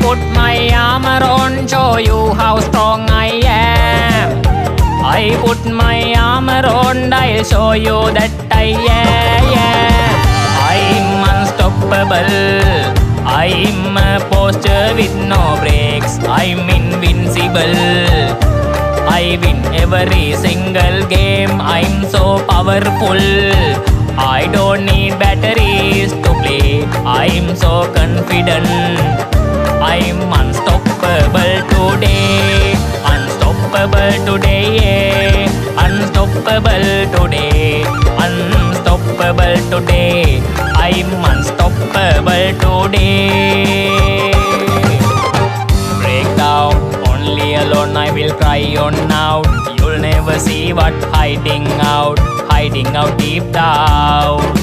put my armor on, show you how strong I am. I put my armor on, I'll show you that I am. I'm unstoppable. I'm a poster with no brakes. I'm invincible. I win every single game. I'm so powerful. I don't need batteries to play. I'm so confident. I'm unstoppable today. Unstoppable today. Yeah. Unstoppable today. Unstoppable today. I'm unstoppable today. Breakdown, only alone I will cry on now. You'll never see what hiding out deep down.